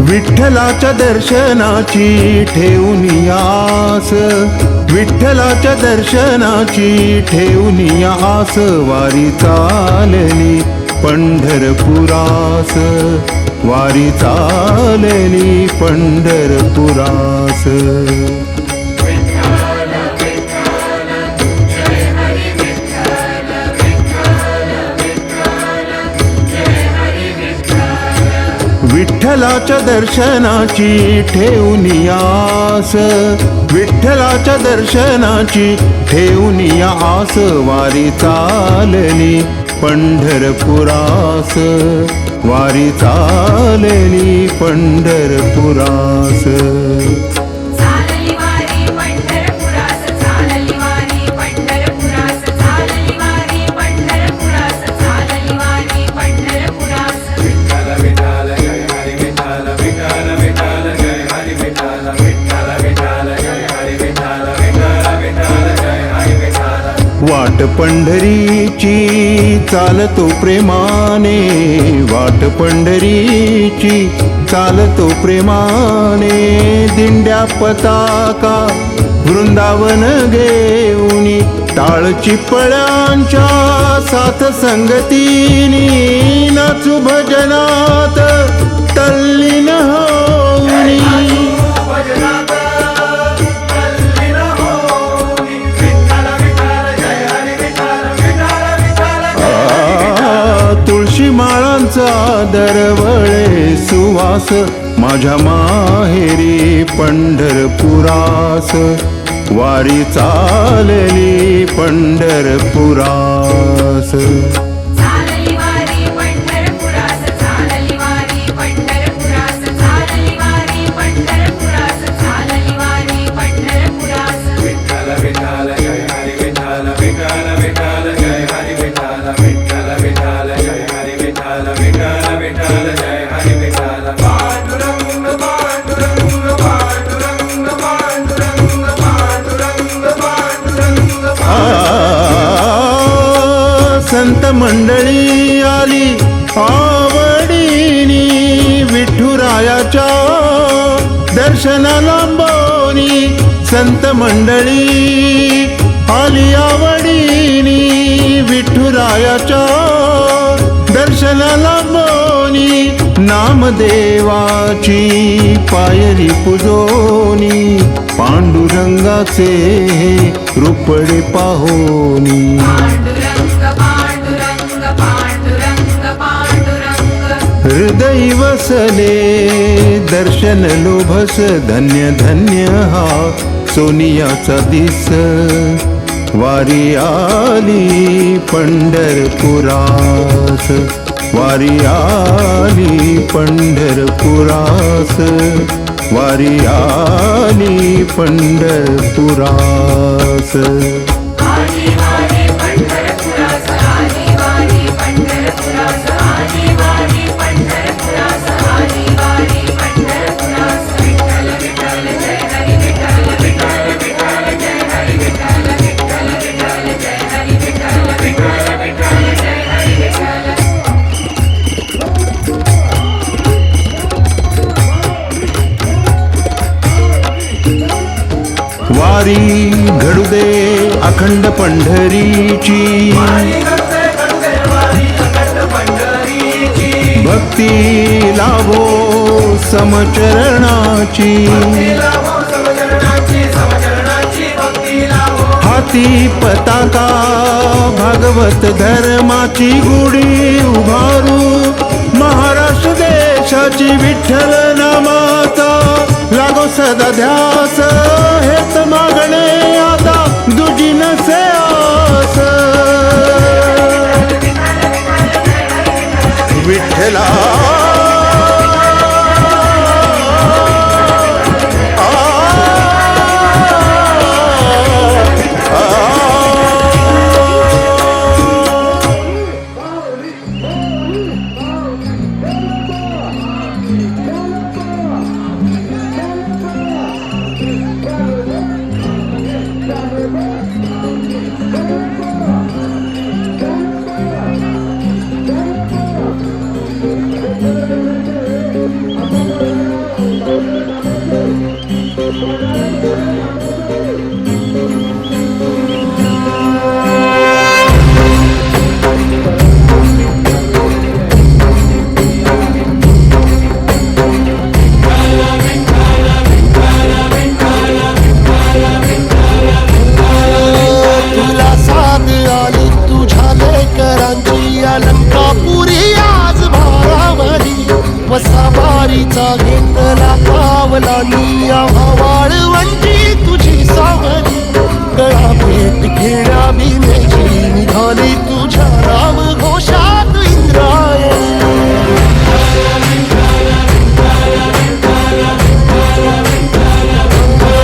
विठ्ठलाच्या दर्शनाची ठेवून आस, विठ्ठलाच्या दर्शनाची ठेवून आस, वारी चालली पंढरपुरास, वारी चालली पंढरपुरास. विठ्ठलाच्या दर्शनाची ठेवून आस, विठ्ठलाच्या दर्शनाची ठेवून आस, वारी चालली पंढरपुरास, वारी चालली पंढरपुरास. वाट पंढरीची चालतो प्रेमाने, वाट पंढरीची चालतो प्रेमाने, दिंड्या पताका वृंदावन घेऊनी, टाळ चिपळ्यांच्या साथ संगतीनी, नाचू भजनात तल्लीन होऊनी. तुळशी माळांचा दरवळे सुवास, माझ्या माहेरी पंढरपुरास, वारी चालली पंढरपुरास. संत मंडळी आली आवडीनी, विठुरायाच्या दर्शनाला बोनी, संत मंडळी आली आवडीनी, विठुरायाच्या दर्शनाला बोनी, नामदेवाची पायरी पुजोनी, पांडुरंगाचे रूपडे पाहोनी. हृदय वसले दर्शन लोभस, धन्य धन्य हा सोनियाचा दिस, वारी आली पंढरपुरास, वारी आली पंढरपुरास, वारी आली पंढरपुरास. वारी घडू दे अखंड पंढरीची, भक्ती लाभो समचरणाची, हाती पताका भागवत धर्माची, गुढी उभारू महाराष्ट्र देशाची, विठ्ठल नामाचा लागो सदा ध्यास, हेच मागणे आता दुजी नसे आस. विठ्ठला मलकापुरी आज भारावली वसावारीचा घेतला पावलांनी आम्हा वाळवंटी तुझी सावली गळा भेट घेण्या भीमेची निघाली तुझ्या राम घोषात इंद्रायणी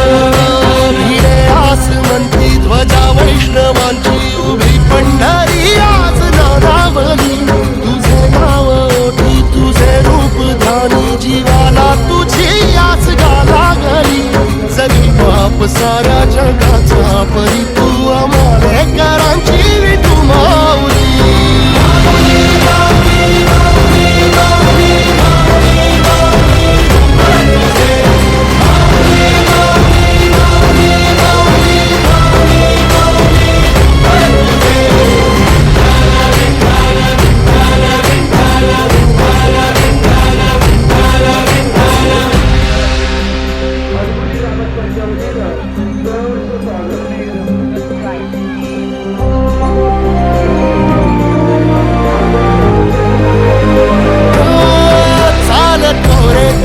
भिडे आसमंती ध्वजा वैष्णवांची उभी पंढरी आज नानावली तुझे नाव ओठी तुझे रूप ध्यानी जीवाला तुझी आस गाला गली जगी बाप साऱ्या जगाचा परी तू आम्हालेकरांची विठू माऊली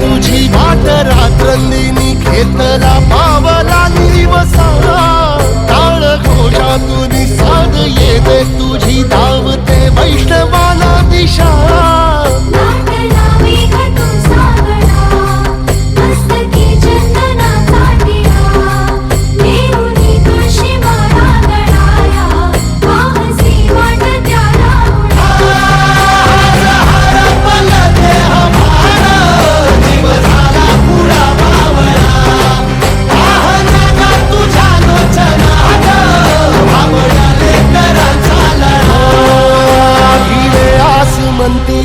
तुझी वाट रात्रंदिनी घेतला पावला निवसाला टाळ घोषातून साध येते तुझी धावते वैष्णवाला दिशा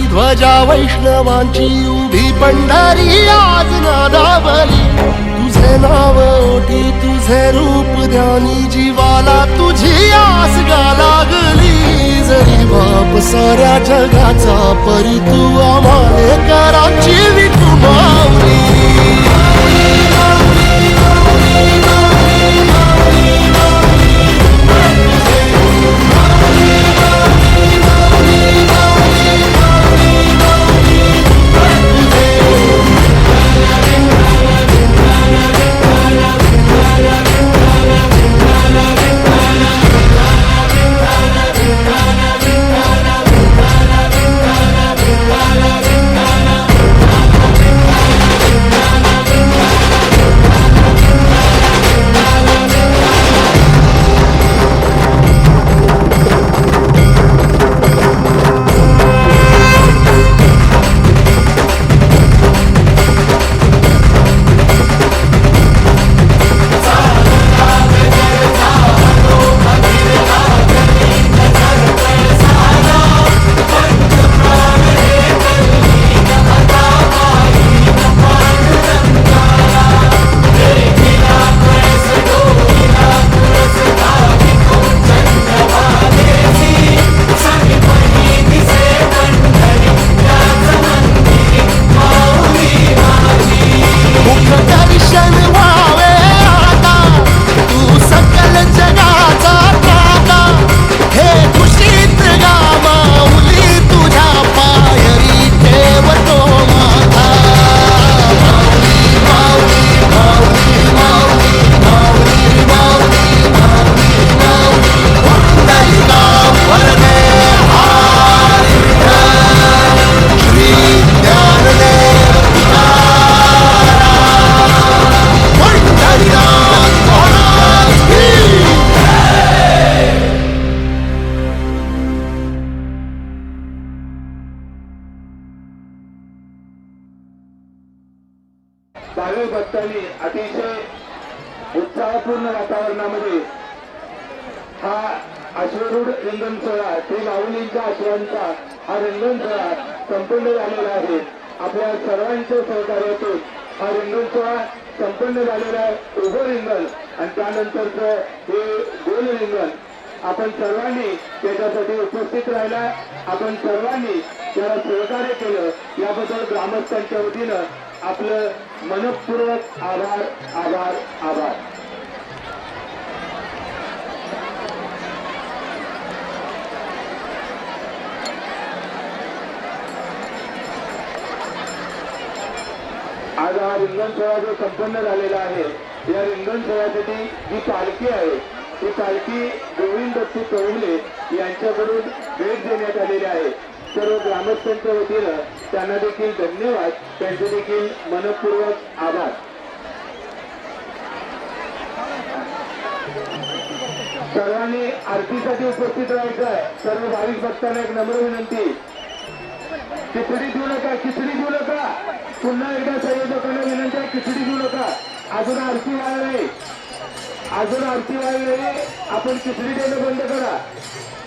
ध्वजा वैष्णवांची उभी पंढरी आज नादावली तुझे नाव ओठी तुझे रूप ध्यानी जीवाला तुझी आस गा लागली जरी बाप साऱ्या जगाचा परी तू आम्हालेकरांची विठू माऊली भाविक भक्तांनी अतिशय उत्साहपूर्ण वातावरणामध्ये हा अश्वरूढ रिंगण सोहळा श्री माऊलींच्या अश्वांचा हा रिंगण सोहळा संपन्न झालेला आहे. आपल्या सर्वांच्या सहकार्यातून हा रिंगण सोहळा संपन्न झालेला आहे. उभं रिंगण आणि त्यानंतरचं हे गोल रिंगण आपण सर्वांनी त्याच्यासाठी उपस्थित राहिला. आपण सर्वांनी त्याला सहकार्य केलं याबद्दल ग्रामस्थांच्या वतीनं आपलं मनपूर्वक आभार आभार आभार. आज हा रिंगण सोहळा जो संपन्न झालेला आहे, या रिंगण सोहळ्यासाठी जी पालखी आहे ती पालखी गोविंद दत्तू कवले यांच्याकडून भेट देण्यात आलेली आहे. सर्व ग्रामस्थांच्या वतीनं त्यांना देखील धन्यवाद, त्यांचे देखील मनपूर्वक आभार. सर्वांनी आरतीसाठी उपस्थित राहायचं आहे. सर्व भाविक भक्तांना एक नम्र विनंती, खिचडी देऊ नका, खिचडी देऊ नका. पुन्हा एकदा संयोजकांना विनंती आहे, खिचडी देऊ नका. अजून आरती व्हायला नाही, अजून आरती व्हायला नाही. आपण खिचडी देणं बंद करा,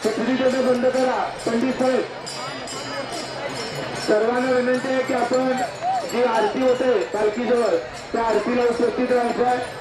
खिचडी देणं बंद करा. पंडित साहेब, सर्वांना विनंती आहे की आपण जी आरती होते पालखीजवळ त्या आरतीला उपस्थित राहायचं आहे.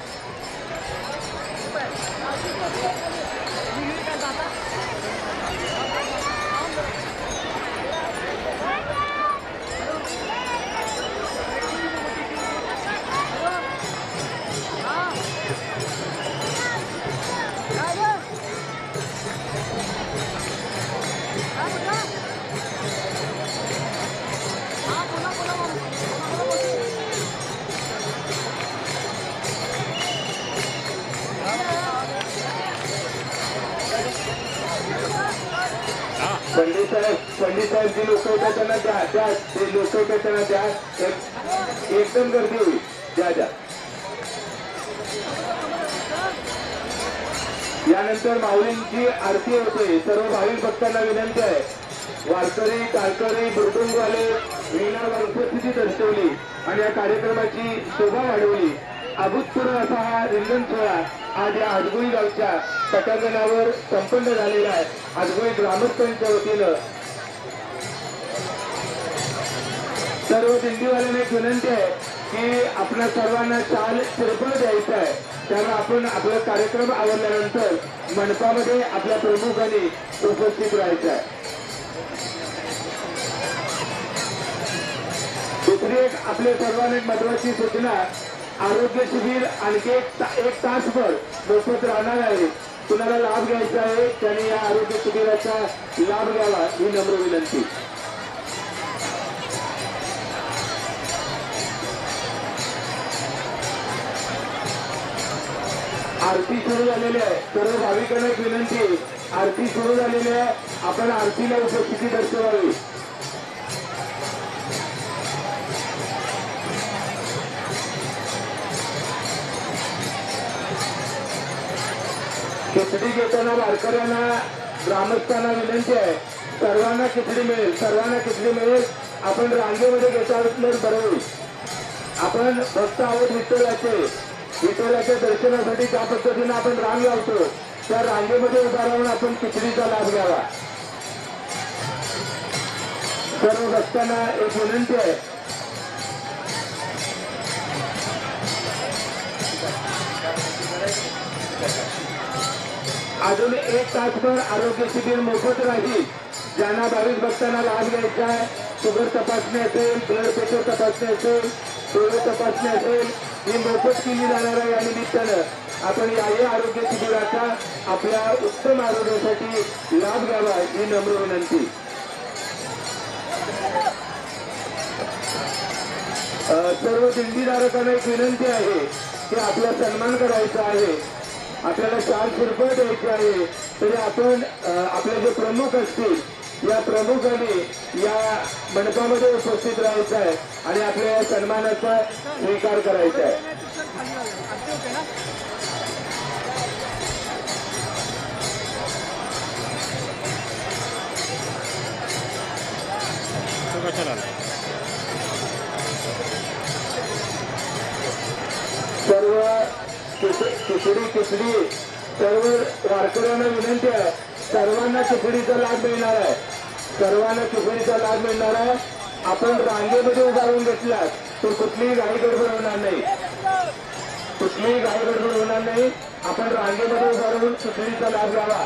पंडित साहेब जी लोक होत्या त्यांना द्या, ते लोक होत्या त्यांना द्या. एकदम गर्दी होईल, द्या द्या. यानंतर माऊलींची आरती होते. सर्व भाविक भक्तांना विनंती आहे, वारकरी टाळकरी मृदुंगवाले वीणावर उपस्थिती दर्शवली आणि या कार्यक्रमाची शोभा वाढवली. अभूतपूर्व असा हा रिंगण सोहळा आज या हदगुळी गावच्या पटांगणावर संपन्न झालेला आहे. हदगुळी ग्रामस्थांच्या वतीनं सर्व दिंडीवाल्यांना एक विनंती आहे की आपल्या सर्वांना शाल शिरपळ द्यायचा आहे. त्यामुळे आपण आपला कार्यक्रम आवरल्यानंतर मंडपामध्ये आपल्या प्रमुखांनी उपस्थित राहायचं आहे. दुसरी एक आपल्या सर्वांना एक महत्वाची सूचना, आरोग्य शिबिर आणखी एक तासभर मोफत राहणार आहे. कुणाला लाभ घ्यायचा आहे त्यांनी या आरोग्य शिबिराचा लाभ घ्यावा ही नम्र विनंती. आरती सुरू झालेली आहे. सर्व भाविकांना एक विनंती, आरती सुरू झालेली आहे, आपण आरतीला उपस्थिती दर्शवावी. खिचडी घेताना वारकऱ्यांना ग्रामस्थांना विनंती आहे, सर्वांना खिचडी मिळेल, सर्वांना खिचडी मिळेल. आपण रांगेमध्ये घेता बरं होईल. आपण भक्त आहोत विठ्ठलाच्या दर्शनासाठी ज्या पद्धतीनं आपण रांग लावतो त्या रांगेमध्ये उभा राहून आपण खिचडीचा लाभ घ्यावा. सर्व भक्तांना एक विनंती आहे, अजून एक तासभर आरोग्य शिबिर मोफत राहील. ज्यांना भाविक भक्तांना लाभ घ्यायचा आहे, शुगर तपासणी असेल, ब्लड प्रेशर तपासणी असेल, डोळे तपासणी असेल, ही मोफत केली जाणार आहे. या निमित्तानं आपण याही आरोग्य शिबिराचा आपल्या उत्तम आरोग्यासाठी लाभ घ्यावा ही नम्र विनंती. सर्व दिंडीधारकांना एक विनंती आहे की आपला सन्मान करायचा आहे, आपल्याला शाल शिरपळ द्यायची आहे. तरी आपण आपले जे प्रमुख असतील या प्रमुखांनी या मंडपामध्ये उपस्थित राहायचं आहे आणि आपल्या या सन्मानाचा स्वीकार करायचा आहे. सर्व खिचडी सर्व वारकऱ्यांना विनंती आहे, सर्वांना खिचडीचा लाभ मिळणार आहे, सर्वांना खिचडीचा लाभ मिळणार आहे. आपण रांगेमध्ये उभारून घेतलात तर कुठलीही घाई गडबड होणार नाही, कुठलीही घाई गडबड होणार नाही. आपण रांगेमध्ये उभारून खिचडीचा लाभ घ्यावा.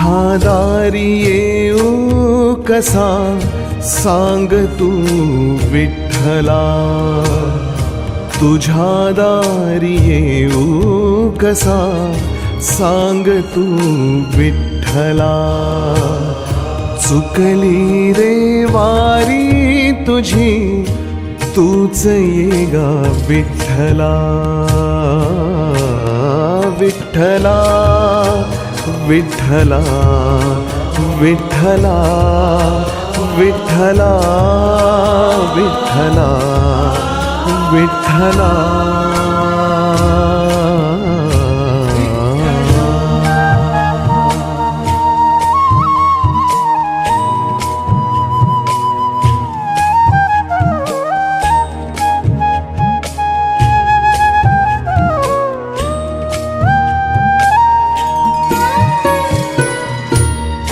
तुझ्या दारी येऊ कसा सांग तू विठ्ठला, तुझ्या दारी येऊ कसा सांग तू विठ्ठला. चुकली रे वारी तुझी तूच ये गा विठ्ठला, विठ्ठला विठ्ठला विठ्ठला विठ्ठला विठ्ठला विठ्ठला.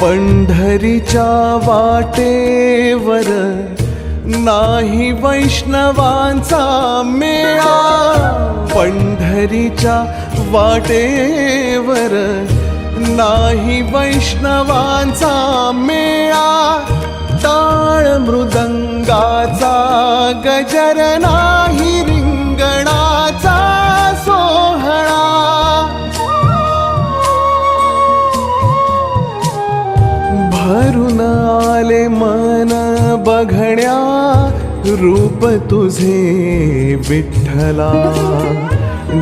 पंढरीच्या वाटेवर नाही वैष्णवांचा मेळा, पंढरीच्या वाटेवर नाही वैष्णवांचा मेळा. टाळ मृदंगाचा गजर नाही रिंगणाचा सोहळा. भरून आले मन बघण्या रूप तुझे विठ्ठला,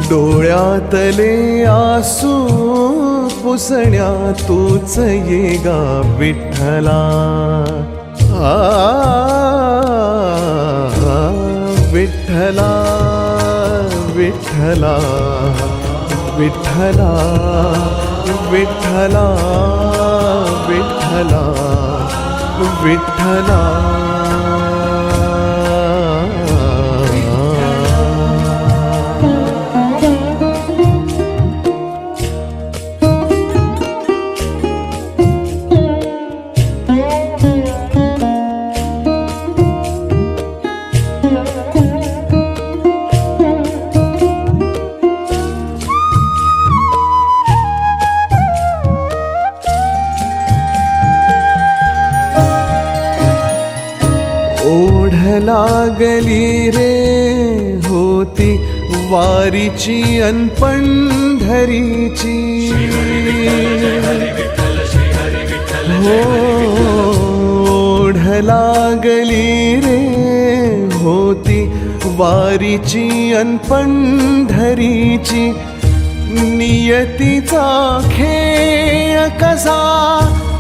डोळ्यातले आसू पुसण्या तूच ये गा विठ्ठला. विठ्ठला विठ्ठला विठ्ठला विठ्ठला विठ्ठला विठ्ठला. ओढ लागली रे होती वारीची अन पंढरीची, हो ओढ लागली रे होती वारीची अन पंढरीची. नियतीचा खेळ कसा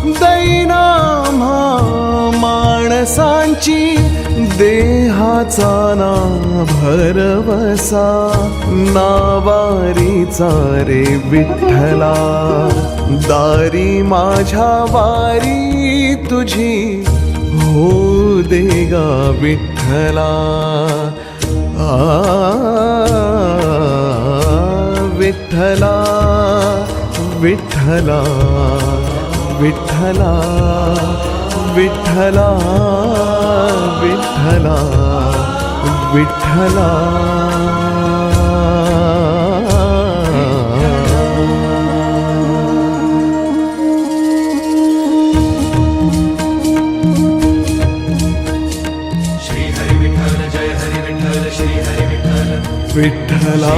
दैना माणसांची, देहाचा ना भरवसा नावारीचा रे विठ्ठला. दारी माझ्या वारी तुझी हो दे गा विठ्ठला. विठ्ठला विठ्ठला विठ्ठला विठ्ठला विठ्ठला विठ्ठला. श्री हरी विठ्ठल जय हरी विठ्ठल श्री हरी विठ्ठल विठ्ठला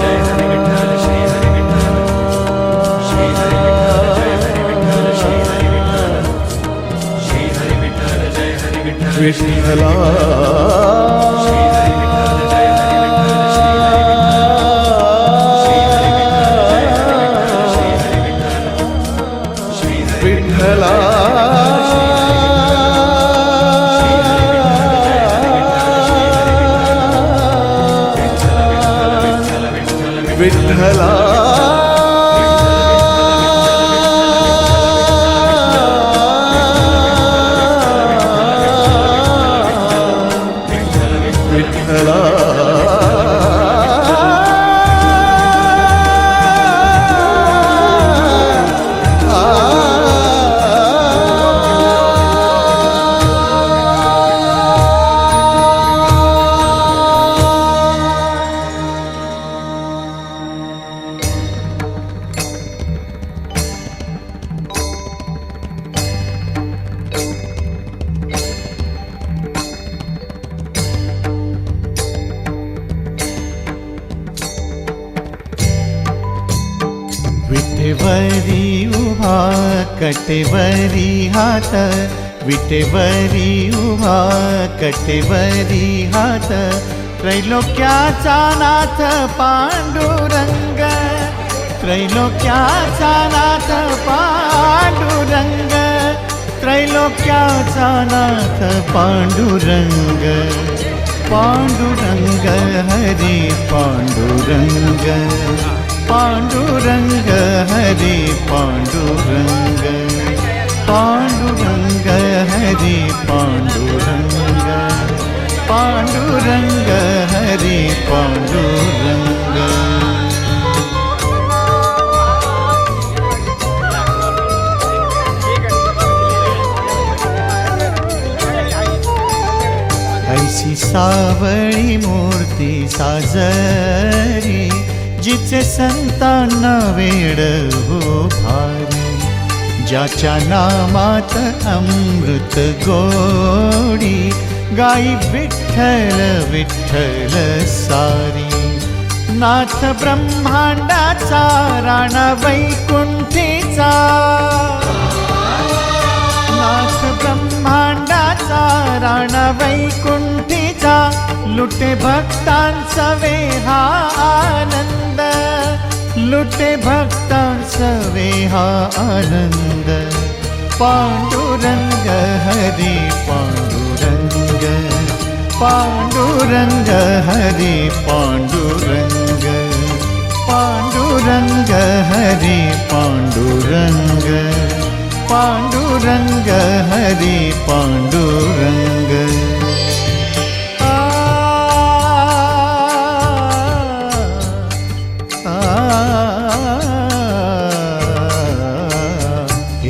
जय हरी विठ्ठल श्री हरी विठ्ठल श्री हरी विठ्ठल जय हरी विठ्ठल श्री हरी विठ्ठल श्री हरी विठ्ठल जय हरी विठ्ठल विठ्ठला श्री हरी विठ्ठल जय हरी विठ्ठल श्री हरी विठ्ठल श्री हरी विठ्ठल श्री हरी विठ्ठला विठ्ठला विठ्ठला विटेवरी उभा कटेवरी हात, विटेवरी उभा कटेवरी हात, त्रैलोक्याचा नाथ पांडुरंग, त्रैलोक्याचा नाथ पांडुरंग, त्रैलोक्याचा नाथ पांडुरंग, पांडुरंग हरी पांडुरंग, पांडुरंग हरी पांडुरंग, पांडुरंग हरी पांडुरंग, पांडुरंग हरी पांडुरंग. ऐसी सावळी मूर्ती साजरी, जिचे संतांना वेड हो भारी, ज्याच्या नामात अमृत गोडी, गाई विठ्ठल विठ्ठल सारी. नाथ ब्रह्मांडाचा राणा वैकुंठीचा, नाथ ब्रह्मांडाचा राणा वैकुंठीचा, लुटे भक्तांचा वेहा आनंद, लुटे भक्तांचा वेहा आनंद. पांडुरंग हरी पांडुरंग, पांडुरंग हरी पांडुरंग, पांडुरंग हरी पांडुरंग, पांडुरंग हरी पांडुरंग.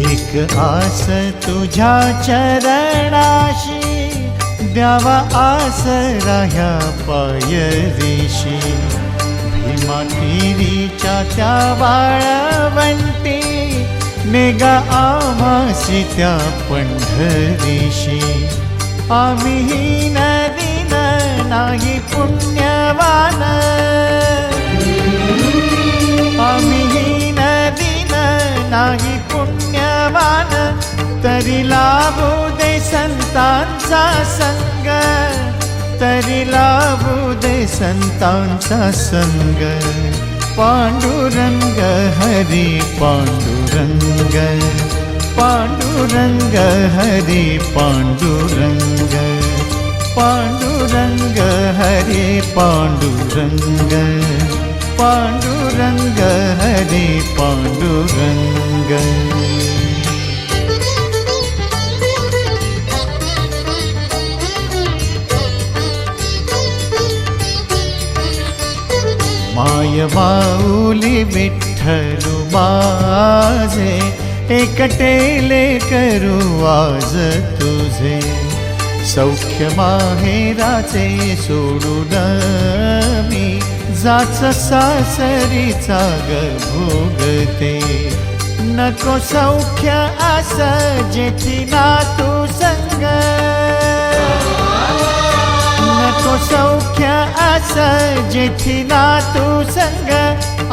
एक आस तुझ्या चरणाशी, द्यावा आसरा ह्या पायरीशी. भीमा तिरीच्या त्या वाळवंटी, नेगा आम्हासी त्या पंढरीशी. आम्ही दीन नाही पुण्यवान, आम्ही दीन नाही पुण्यवान, तरी लाभू दे संतांचा संग, तरी लाभू दे संतांचा संग. पांडुरंग हरी पांडुरंग, पांडुरंग हरी पांडुरंग, पांडुरंग हरी पांडुरंग, पांडुरंग हरी पांडुरंग. माय माऊली विठ्ठलू माझे, एकटेले करू आज तुझे. सौख्य माहेराचे सोडून मी, जाच सासरीचा ग भोगते. नको सौख्य आस जेथी ना तू संग, नको सौख्य आस जेथी ना तू संग.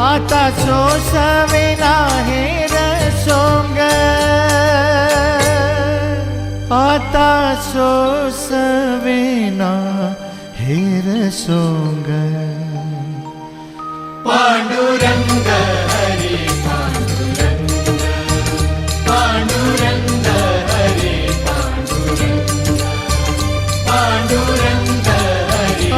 आता सोसवे ना हेर सोंग, आता सोसवे ना हेर सोंग. पांडुरंग हरी पांडुरंग, पांडुरंग हरी पांडुरंग, पांडुरंग हरी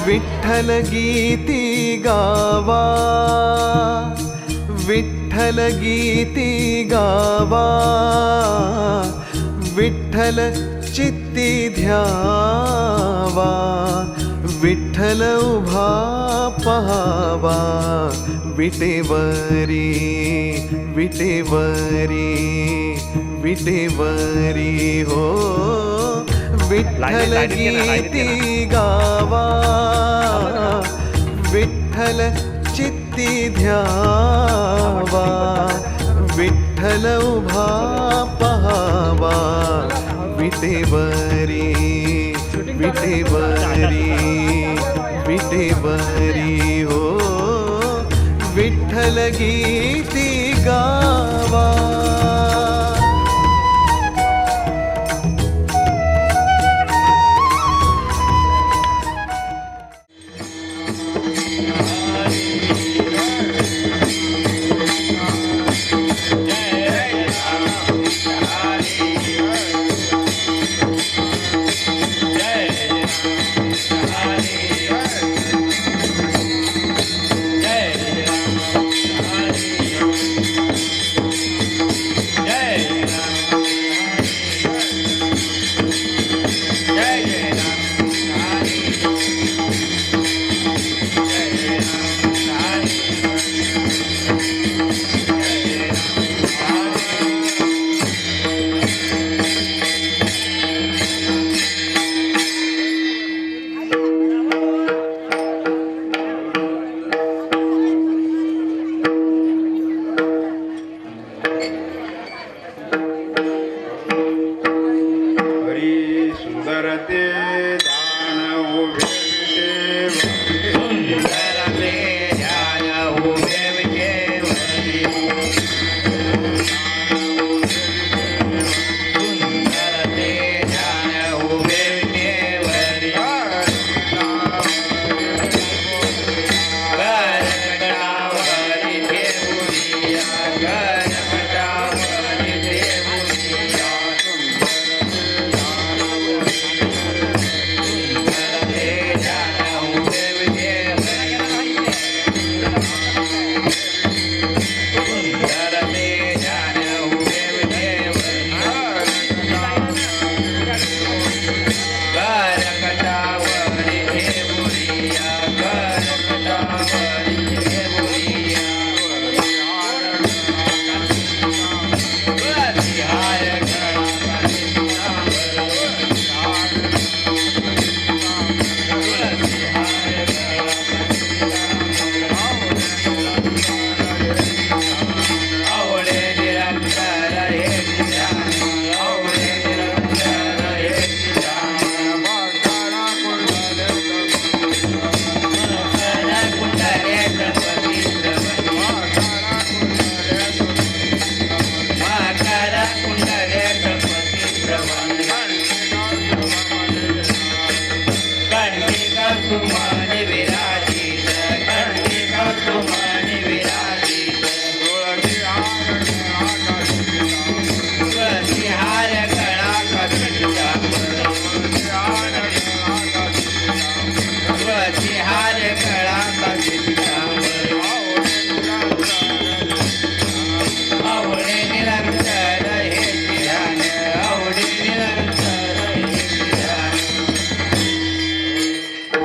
विठ्ठल गीती गावा, विठ्ठल गीती गावा, विठ्ठल चित्ती ध्यावा, विठ्ठल उभा पहावा विटेवरी विटेवरी विटेवरी हो विठ्ठल गीती गावा विठ्ठल चित्ती ध्यावा विठ्ठल उभा पहावा विटेवरी विटेवरी विटेवरी हो विठ्ठल गीती गावा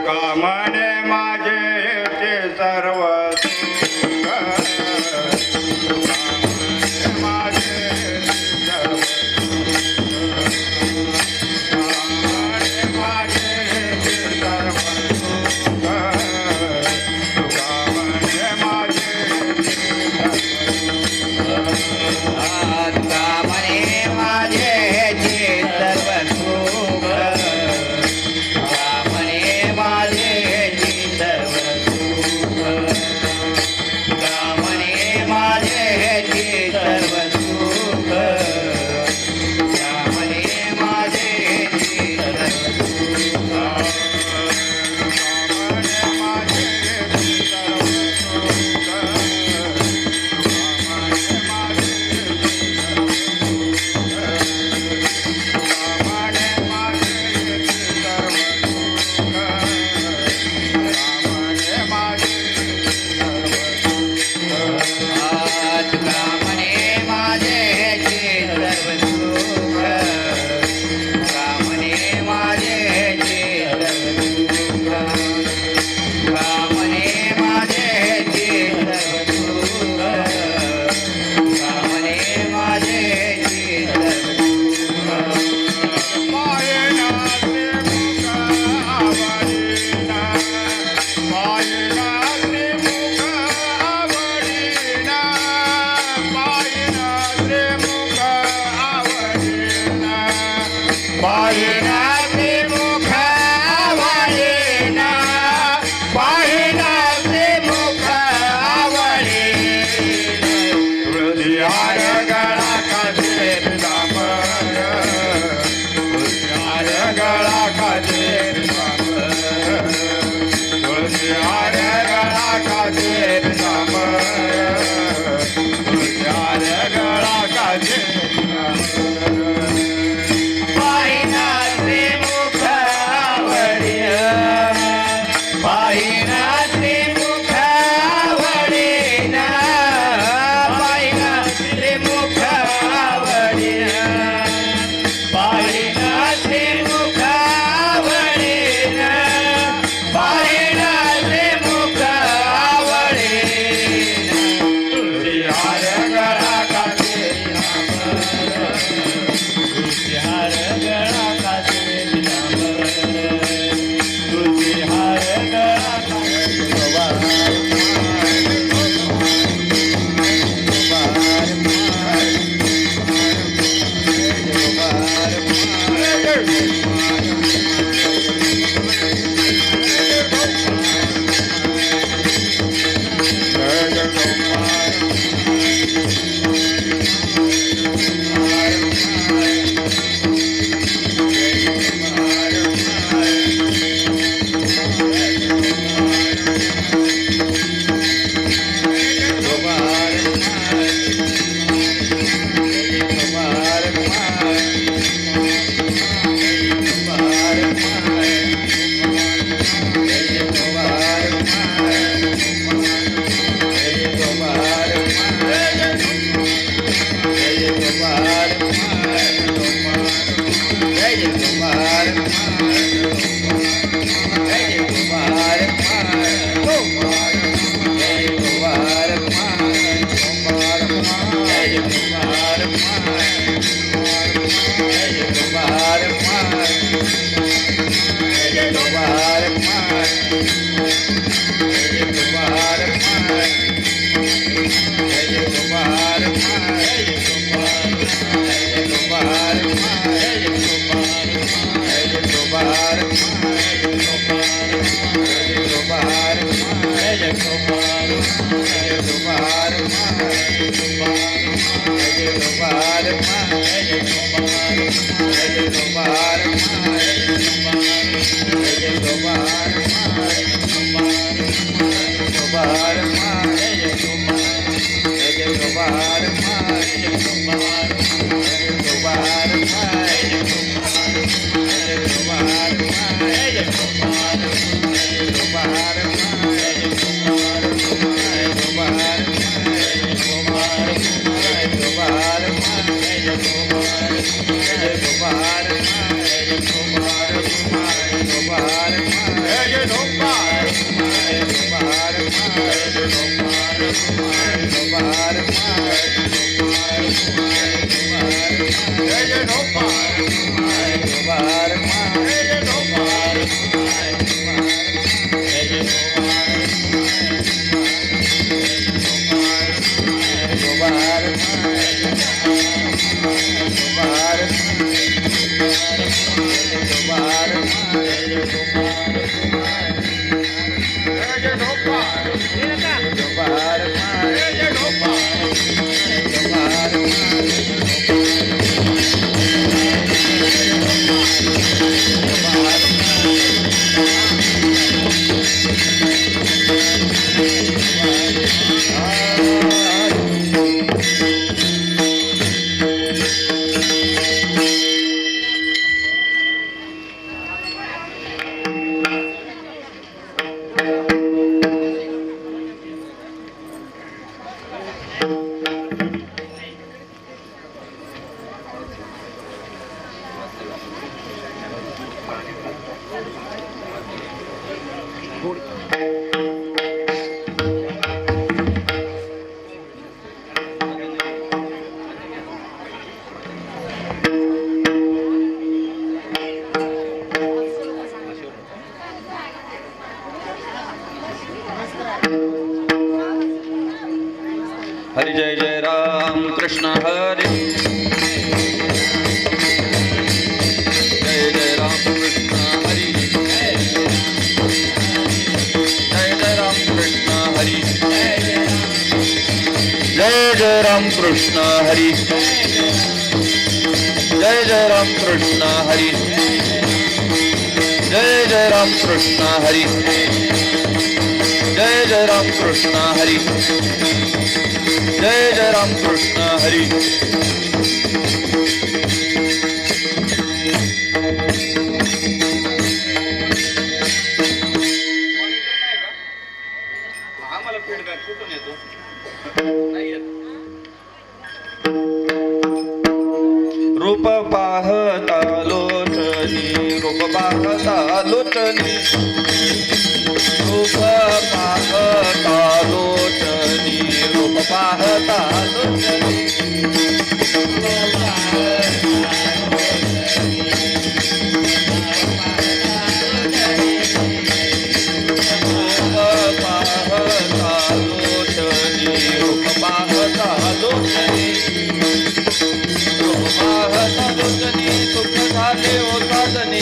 कामने माझे ते सर्व हार गळा खाते राम तुळशी हार गळा खाते राम तुळशी हार गळा खाते पाहिनाचे मुख आवडिया पाहिनाचे मुख आवडेना पाहिनाचे मुख आवडिया पाहिनाचे मुख आवडेना पाहिनाचे मुख आवडेना तुळशी हार गळा खाते तुळशी हार गळा खाते तुळशी हार गळा हरि जय जय राम कृष्ण हरि जय जय राम कृष्ण हरि जय जय राम कृष्ण हरि जय जय राम कृष्ण हरि जय जय राम कृष्ण हरि जय राम कृष्ण हरी जय जय राम कृष्ण हरी जय जय राम कृष्ण हरी आम्हाला फीडबॅक कुठून येतो नाही येत रूप पाहता लोचनी रूप पाहता लोचनी रूप पाहता लोचनी रूप पाहता लोचनी सुख झाले हो साधने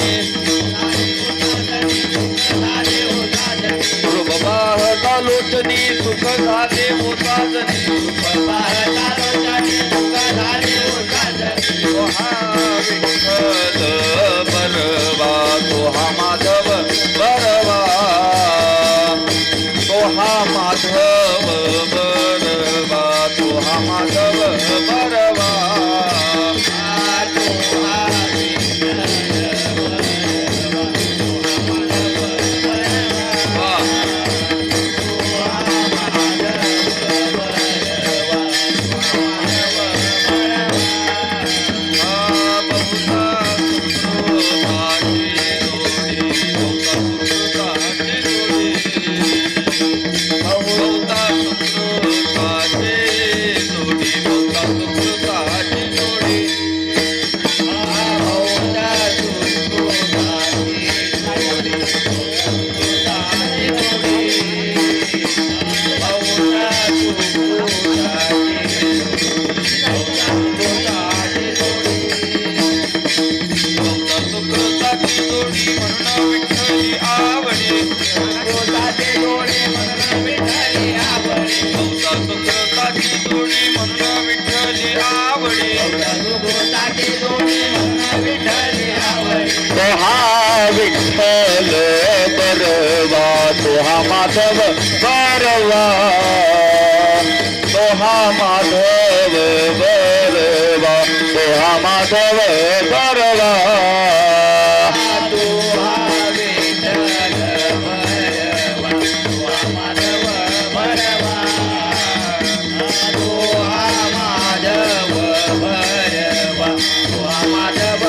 रूप पाहता लोचनी सुख झाले हो साधने तो हा विठ्ठल बरवा तो हा माधव बरवा तो हा माधव बरवा तो हा माधव बरवा विठ्ठल बरवा तो हा माधव बरवा तो हा माधव बरवा तो हा माधव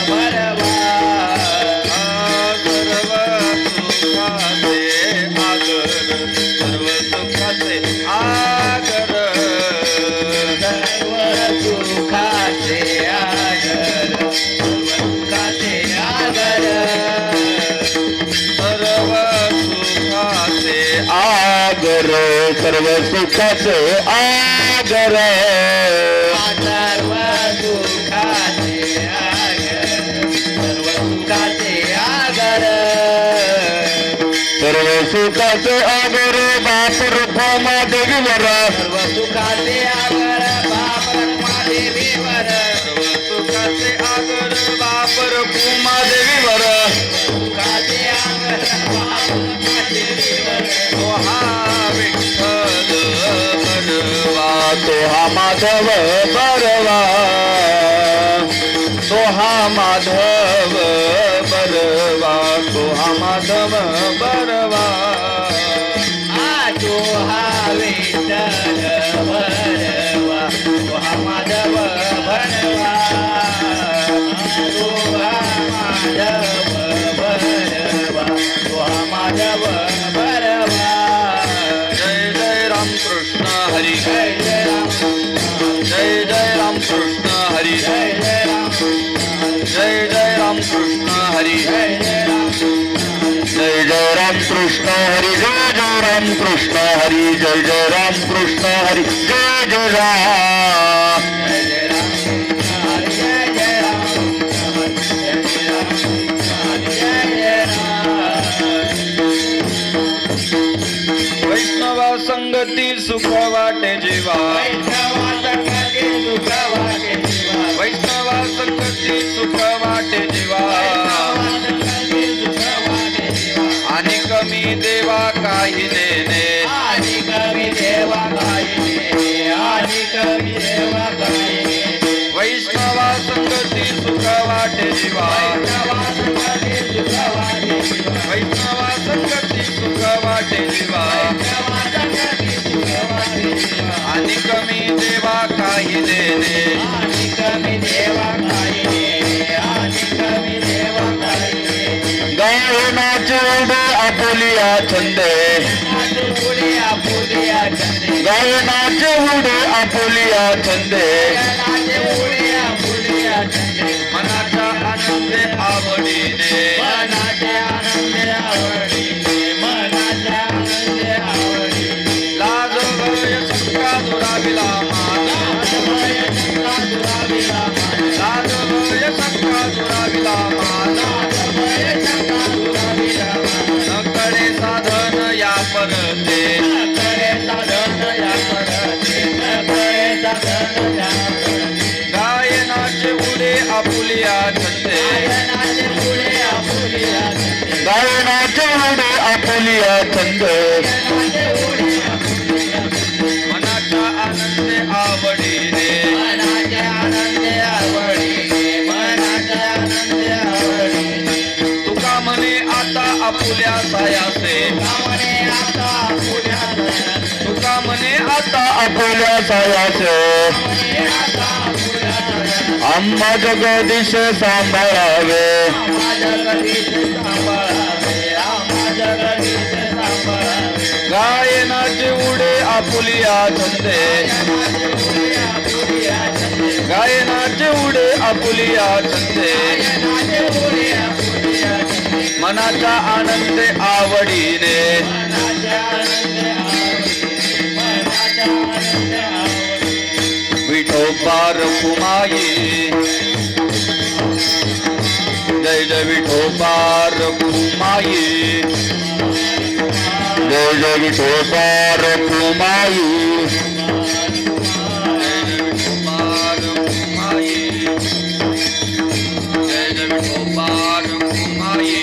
बरवा सर्व सुखाचे आगर सर्व सुखाचे आगर सर्व सुखाचे आगर बाप रुपमा देवीवर सर्व सुखाचे आगर बाप रुपमा देवीवर सर्व सुखाचे आगर बाप रुपमा देवीवर सुखाचे आगर बाप रुपमा देवीवर तो हा विठ्ठल बरवा तो हा माधव बरवा तो हा माधव बरवा तो हा माधव बरवा तो हा विठ्ठल बरवा तो हा माधव बरवा तो हा माधव बरवा तो हा माधव बरवा जय जय राम कृष्ण हरी जय जय राम जय जय राम कृष्ण हरी जय जय राम जय जय राम कृष्ण हरी जय जय राम जय जय राम कृष्ण हरी जय जय राम कृष्ण हरी जय जय राम कृष्ण हरी जय जय राम जय जय राम जय जय राम जय जय राम वैष्णवा संगती सुख वाटे जीवा वैष्णवा संगती सुख वाटे जीवा वैष्णवा संगती सुख वाटे जीवा काही देणे आणि कवी देवा काही देणे आणि कवी देवा काही देणे वैष्णवा संगती सुख वाटे जीवा वैष्णवा संगती सुख वाटे जीवा वैष्णवा संगती सुख वाटे जीवा वैष्णवा संगती सुख वाटे जीवा आणि कमी देवा काही देणे आणि कवी देवा काही देणे आणि कवी देवा काही देणे गायनाचे उडे आपुलिया छंदे नाचे पुढे आपुलिया चंदे गायनाचे उडे आपुलिया छंदे नाचे पुढे आपुलिया चंदे मनाच्या आनंदे आवडीने मनाचे आनंदे आवडीने मनाचे आनंदे आवडीने लाज भय शंका दुराविला माना भय शंका दुराविला माना लाज भय शंका दुराविला माना भय शंका दुराविला माना नकडे साधन या परते करे साधन या पडते करे साधन या पडते गायनाचे उडे आपुलिया छंदे नाचे पुढे आपुलिया चंदे गायनाचे उडे आपुलिया छंदे नाचे पुढे आपुलिया चंदे मनाच्या आनंदे आवडीने मनाचे आनंदे आवडीने मनाचे आनंदे आवडीने तुका म्हणे आता आपुल्या सायासे कामने आता पुण्या दयासे तुका म्हणे आता आपुल्या सायासे कामने आता पुण्या दयासे आम्हा जगदीश सांभाळावे आम्हा जगदीश सांभाळावे आम्हा जगदीश सांभाळावे गायनाचे उडे आपुलिया छंदे नाचे पुढे आपुलिया चंदे गायनाचे उडे आपुलिया छंदे नाचे पुढे आपुलिया चंदे मनाच्या आनंदे आवडीने मनाचे आनंदे आवडीने मनाचे आनंदे आवडीने विठोबार कुमाई जय जय विठोबार कुमाई जय जय विठोबार कुमाई जय जय विठोबार कुमाई जय जय विठोबार कुमाई